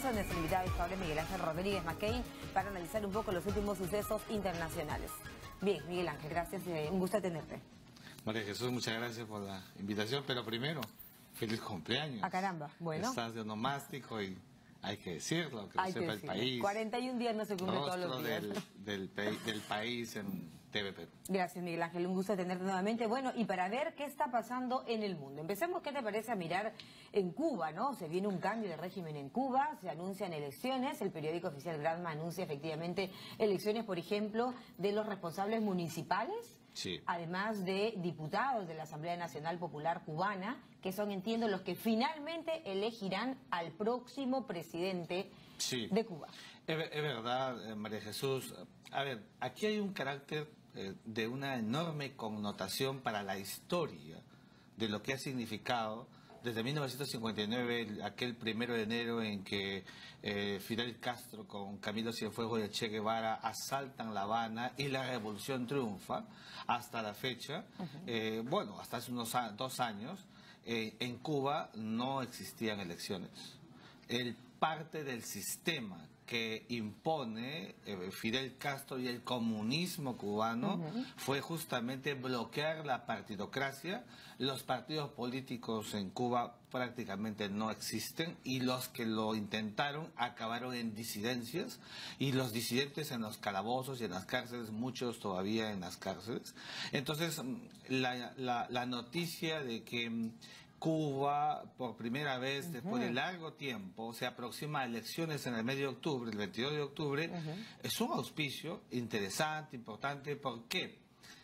Nuestro invitado esta hora es Miguel Ángel Rodríguez Mackey para analizar un poco los últimos sucesos internacionales. Bien, Miguel Ángel, gracias, un gusto tenerte. María Jesús, muchas gracias por la invitación, pero primero, feliz cumpleaños. ¡Ah, caramba! Bueno. Estás de onomástico y hay que decirlo, que lo sepa el país. 41 días no se cumple todos los días. del país en TVP. Gracias, Miguel Ángel, un gusto tenerte nuevamente. Bueno, y para ver qué está pasando en el mundo. Empecemos, ¿qué te parece a mirar en Cuba, no? Se viene un cambio de régimen en Cuba, se anuncian elecciones, el periódico oficial Granma anuncia efectivamente elecciones, por ejemplo, de los responsables municipales. Sí. Además de diputados de la Asamblea Nacional Popular Cubana, que son, entiendo, los que finalmente elegirán al próximo presidente de Cuba. Es verdad, María Jesús. A ver, aquí hay un carácter de una enorme connotación para la historia de lo que ha significado desde 1959, aquel 1 de enero en que Fidel Castro con Camilo Cienfuegos y Che Guevara asaltan La Habana y la revolución triunfa, hasta la fecha, bueno, hasta hace unos 2 años, en Cuba no existían elecciones. Parte del sistema que impone Fidel Castro y el comunismo cubano fue justamente bloquear la partidocracia. Los partidos políticos en Cuba prácticamente no existen y los que lo intentaron acabaron en disidencias, y los disidentes en los calabozos y en las cárceles, muchos todavía en las cárceles. Entonces la noticia de que Cuba, por primera vez después de largo tiempo, se aproxima a elecciones en el mes de octubre, el 22 de octubre, es un auspicio interesante, importante. ¿Por qué?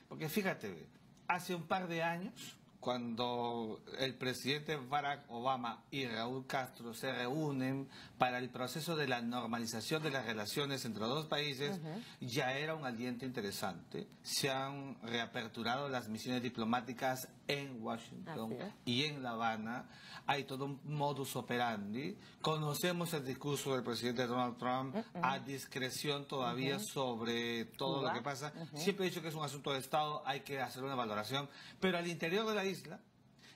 Porque fíjate, hace un par de años, cuando el presidente Barack Obama y Raúl Castro se reúnen para el proceso de la normalización de las relaciones entre los dos países, ya era un aliento interesante. Se han reaperturado las misiones diplomáticas en Washington y en La Habana. Hay todo un modus operandi. Conocemos el discurso del presidente Donald Trump a discreción todavía sobre todo lo que pasa. Siempre he dicho que es un asunto de Estado, hay que hacer una valoración, pero al interior de la isla,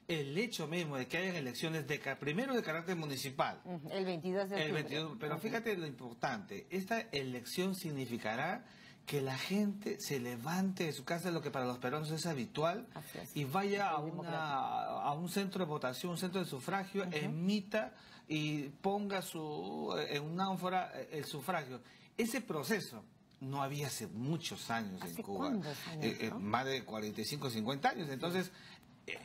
el hecho mismo de que haya elecciones primero de carácter municipal, el 22 de octubre. Pero fíjate lo importante, esta elección significará que la gente se levante de su casa, lo que para los peruanos es habitual, y vaya a un centro de votación, un centro de sufragio, emita y ponga en una ánfora el sufragio. Ese proceso no había hace muchos años en Cuba, más de 45, 50 años. Entonces,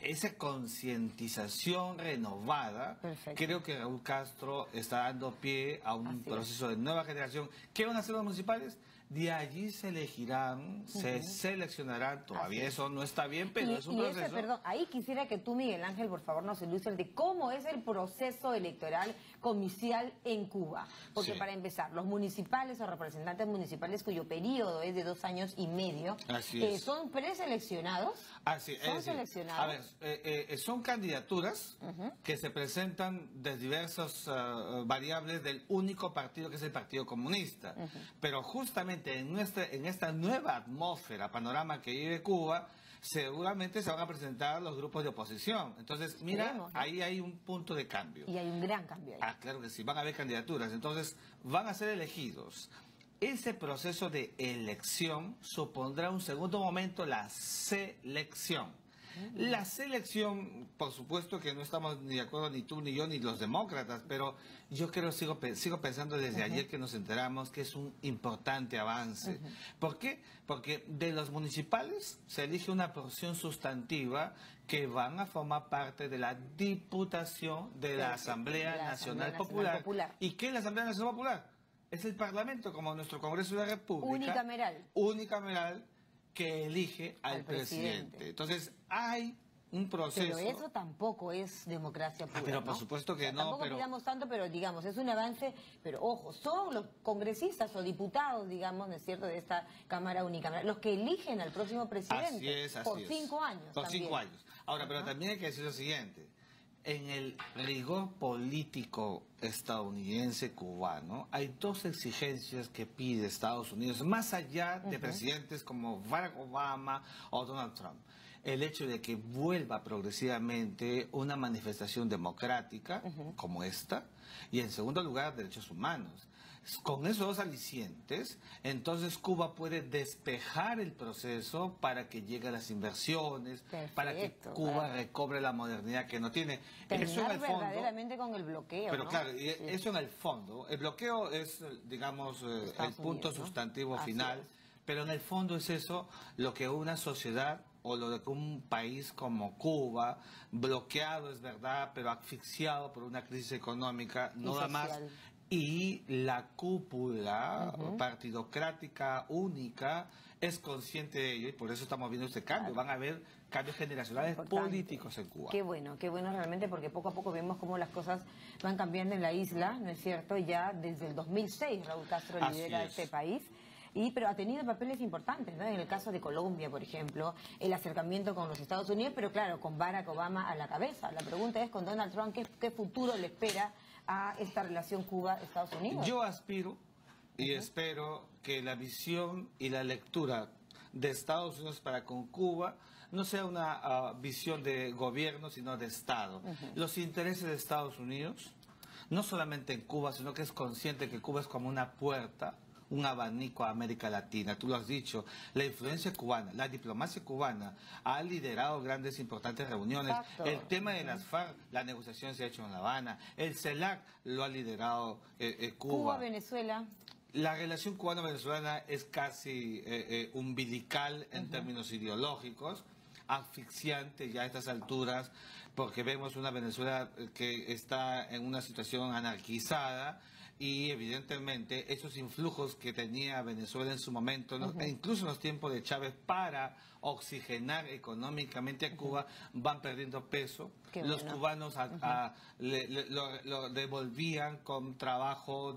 esa concientización renovada, creo que Raúl Castro está dando pie a un proceso de nueva generación. ¿Qué van a hacer los municipales? De allí se elegirán, se seleccionarán, todavía eso no está bien, pero es un proceso. Perdón, ahí quisiera que tú, Miguel Ángel, por favor, nos ilustres de cómo es el proceso electoral comicial en Cuba. Porque para empezar, los municipales o representantes municipales cuyo periodo es de 2 años y medio, ¿son preseleccionados? ¿Son seleccionados? A ver, son candidaturas que se presentan de diversas variables del único partido que es el Partido Comunista. Pero justamente en esta nueva atmósfera, panorama que vive Cuba, seguramente se van a presentar los grupos de oposición. Entonces, mira, ahí hay un punto de cambio. Y hay un gran cambio ahí. Claro que sí, van a haber candidaturas. Entonces, van a ser elegidos. Ese proceso de elección supondrá un segundo momento la selección. La selección, por supuesto que no estamos ni de acuerdo ni tú ni yo ni los demócratas, pero yo creo, sigo pensando desde ayer que nos enteramos que es un importante avance. ¿Por qué? Porque de los municipales se elige una porción sustantiva que van a formar parte de la diputación de la Asamblea Nacional Popular. ¿Y qué es la Asamblea Nacional Popular? Es el Parlamento, como nuestro Congreso de la República. Unicameral. Unicameral, que elige al presidente. Entonces, hay un proceso. Pero eso tampoco es democracia pura, pero por supuesto que no. Tampoco pidamos tanto, pero digamos, es un avance. Pero ojo, son los congresistas o diputados, digamos, ¿no es cierto?, de esta Cámara Unicameral, los que eligen al próximo presidente. Así por 5 años. Por 5 años. Ahora, pero también hay que decir lo siguiente. En el rigor político estadounidense cubano hay 2 exigencias que pide Estados Unidos, más allá de presidentes como Barack Obama o Donald Trump. el hecho de que vuelva progresivamente una manifestación democrática como esta, y en segundo lugar, derechos humanos. Con esos dos alicientes, entonces Cuba puede despejar el proceso para que lleguen las inversiones, para que Cuba recobre la modernidad que no tiene. Eso en el fondo, verdaderamente con el bloqueo. Pero ¿no? claro, eso en el fondo, el bloqueo es, digamos, el punto sustantivo final, pero en el fondo es eso lo que una sociedad o lo que un país como Cuba, bloqueado es verdad, pero asfixiado por una crisis económica, no da más. Y la cúpula partidocrática única es consciente de ello y por eso estamos viendo este cambio. Van a haber cambios generacionales políticos en Cuba. Qué bueno realmente, porque poco a poco vemos cómo las cosas van cambiando en la isla, ¿no es cierto? Ya desde el 2006 Raúl Castro lidera este país. Pero ha tenido papeles importantes, ¿no? En el caso de Colombia, por ejemplo, el acercamiento con los Estados Unidos, pero claro, con Barack Obama a la cabeza. La pregunta es, con Donald Trump, ¿qué futuro le espera a esta relación Cuba-Estados Unidos? Yo aspiro y espero que la visión y la lectura de Estados Unidos para con Cuba no sea una visión de gobierno, sino de Estado. Los intereses de Estados Unidos, no solamente en Cuba, sino que es consciente que Cuba es como una puerta, un abanico a América Latina. Tú lo has dicho, la influencia cubana, la diplomacia cubana ha liderado grandes, importantes reuniones. El tema de las FARC, la negociación se ha hecho en La Habana. El CELAC lo ha liderado Cuba. Cuba-Venezuela. La relación cubano-venezolana es casi umbilical en términos ideológicos, asfixiante ya a estas alturas, porque vemos una Venezuela que está en una situación anarquizada, y evidentemente esos influjos que tenía Venezuela en su momento, e incluso en los tiempos de Chávez, para oxigenar económicamente a Cuba, van perdiendo peso. Los cubanos lo devolvían con trabajo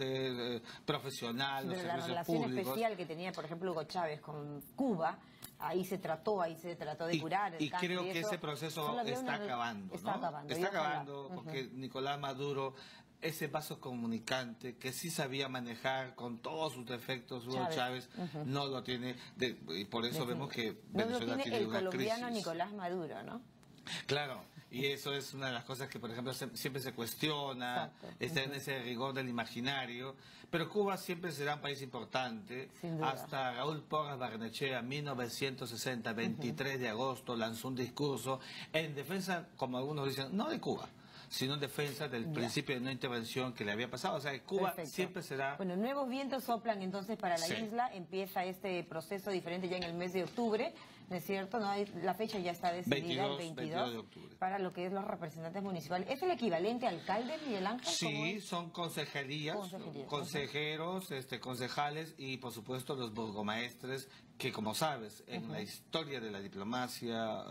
profesional, los servicios la relación públicos. Especial que tenía, por ejemplo, Hugo Chávez con Cuba, ahí se trató de curar el cáncer. Y creo que ese proceso está acabando, ¿no? Está acabando porque Nicolás Maduro, ese vaso comunicante que sí sabía manejar con todos sus defectos, Hugo Chávez no lo tiene, y por eso vemos que Venezuela tiene el una colombiano crisis. Nicolás Maduro, ¿no? Claro, y eso es una de las cosas que, por ejemplo, siempre se cuestiona, está en ese rigor del imaginario, pero Cuba siempre será un país importante. Hasta Raúl Porras Barnechea, 1960, 23 de agosto, lanzó un discurso en defensa, como algunos dicen, no de Cuba, sino en defensa del principio de no intervención que le había pasado. O sea, Cuba siempre será... Bueno, nuevos vientos soplan entonces para la isla, empieza este proceso diferente ya en el mes de octubre, ¿no es cierto? La fecha ya está decidida, el 22 de octubre, para lo que es los representantes municipales. ¿Es el equivalente a alcalde, Miguel Ángel? Sí, son consejerías, consejeros, concejales y por supuesto los burgomaestres, que como sabes, en la historia de la diplomacia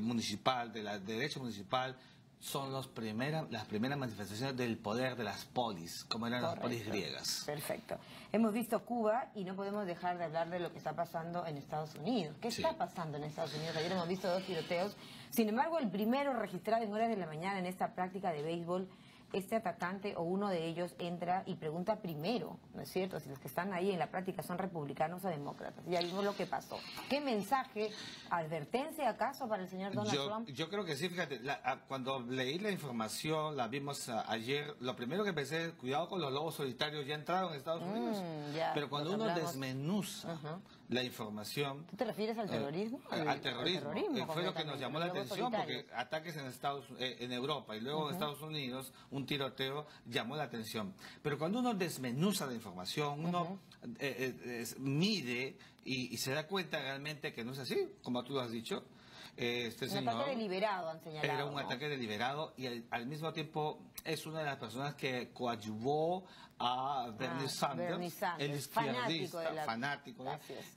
municipal, de derecho municipal, son las primeras manifestaciones del poder de las polis, como eran las polis griegas. Perfecto. Hemos visto Cuba y no podemos dejar de hablar de lo que está pasando en Estados Unidos. ¿Qué está pasando en Estados Unidos? Ayer hemos visto 2 tiroteos. Sin embargo, el primero registrado en horas de la mañana en esta práctica de béisbol, este atacante o uno de ellos entra y pregunta primero, ¿no es cierto?, si los que están ahí en la práctica son republicanos o demócratas. Ya vimos lo que pasó. ¿Qué mensaje, advertencia acaso para el señor Donald Trump? Yo creo que sí, fíjate, cuando leí la información, la vimos ayer, lo primero que pensé, cuidado con los lobos solitarios, ya entraron en Estados Unidos. Pero cuando uno desmenuza la información... ¿Tú te refieres al terrorismo? Al terrorismo. Fue lo que nos llamó la atención, porque ataques en Europa y luego en Estados Unidos, un tiroteo llamó la atención. Pero cuando uno desmenuza la información, uno mide y se da cuenta realmente que no es así, como tú lo has dicho. Un ataque deliberado, han señalado. Era un ataque deliberado y al mismo tiempo es una de las personas que coadyuvó a Bernie Sanders, el izquierdista, fanático,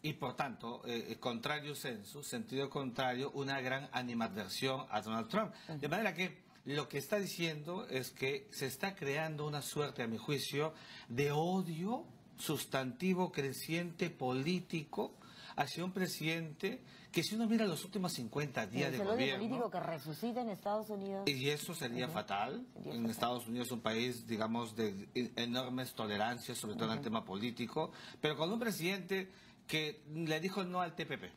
y por tanto, contrario sensu, sentido contrario, una gran animadversión a Donald Trump. De manera que lo que está diciendo es que se está creando una suerte, a mi juicio, de odio sustantivo creciente político hacia un presidente que, si uno mira los últimos 50 días de gobierno... El odio político que resucita en Estados Unidos... Y eso sería fatal. Estados Unidos es un país, digamos, de enormes tolerancias, sobre todo en el tema político, pero con un presidente que le dijo no al TPP.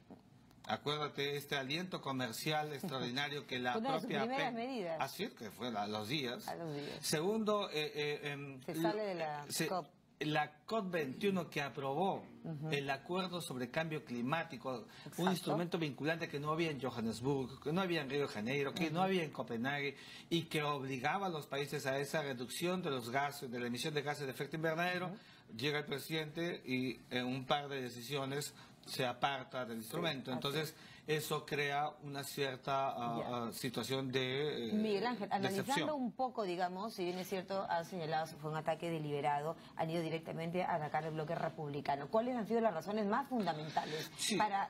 Acuérdate, este aliento comercial extraordinario que la Una de sus propia primeras medidas. Así es, que fue a los días. A los días. Segundo, Se sale de la COP. La COP21 que aprobó el acuerdo sobre cambio climático, Exacto. un instrumento vinculante que no había en Johannesburgo, que no había en Río de Janeiro, que no había en Copenhague y que obligaba a los países a esa reducción de los gases, de la emisión de gases de efecto invernadero. Llega el presidente y en un par de decisiones se aparta del instrumento. Entonces, eso crea una cierta situación de Miguel Ángel, analizando decepción. un poco, digamos, si bien es cierto, ha señalado fue un ataque deliberado, han ido directamente a atacar el bloque republicano. ¿Cuáles han sido las razones más fundamentales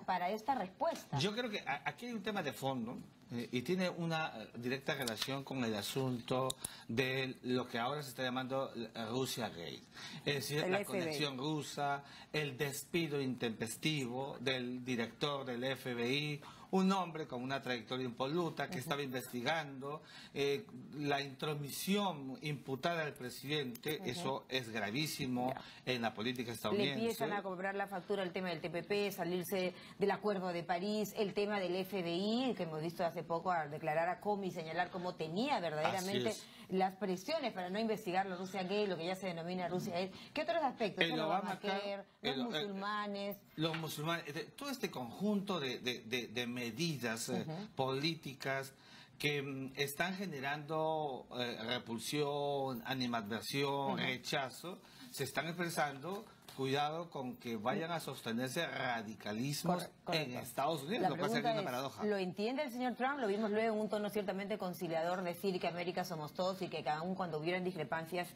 para esta respuesta? Yo creo que aquí hay un tema de fondo y tiene una directa relación con el asunto de lo que ahora se está llamando Rusia Gate. Es decir, la conexión rusa, el despido intempestivo del director del FBI, un hombre con una trayectoria impoluta que estaba investigando, la intromisión imputada al presidente, eso es gravísimo en la política estadounidense. Le empiezan a cobrar la factura el tema del TPP, salirse del Acuerdo de París, el tema del FBI, que hemos visto hace poco a declarar a Comey, señalar cómo tenía verdaderamente las presiones para no investigar la Rusia Gay, lo que ya se denomina Rusia Gay. ¿Qué otros aspectos? El Obamacare, los musulmanes. Los musulmanes, todo este conjunto de medidas políticas que están generando repulsión, animadversión, rechazo, se están expresando. Cuidado con que vayan a sostenerse radicalismos en Estados Unidos. Lo que pasa es que es una paradoja. ¿Lo entiende el señor Trump? Lo vimos luego en un tono ciertamente conciliador, decir que América somos todos y que aún cuando hubieran discrepancias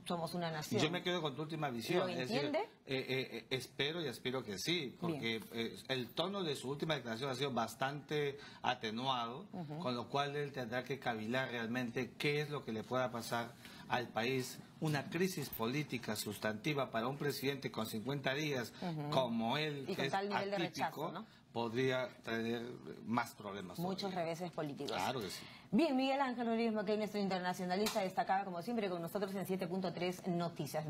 somos una nación. Yo me quedo con tu última visión. ¿Lo entiende? Es decir, espero y aspiro que sí, porque el tono de su última declaración ha sido bastante atenuado, con lo cual él tendrá que cavilar realmente qué es lo que le pueda pasar al país. Una crisis política sustantiva para un presidente con 50 días como él, y que es tal nivel atípico, de rechazo, ¿no? Podría tener más problemas. Muchos reveses políticos. Claro que sí. Bien, Miguel Ángel Rodríguez Macay, nuestro internacionalista, destacaba como siempre con nosotros en 7.3 Noticias.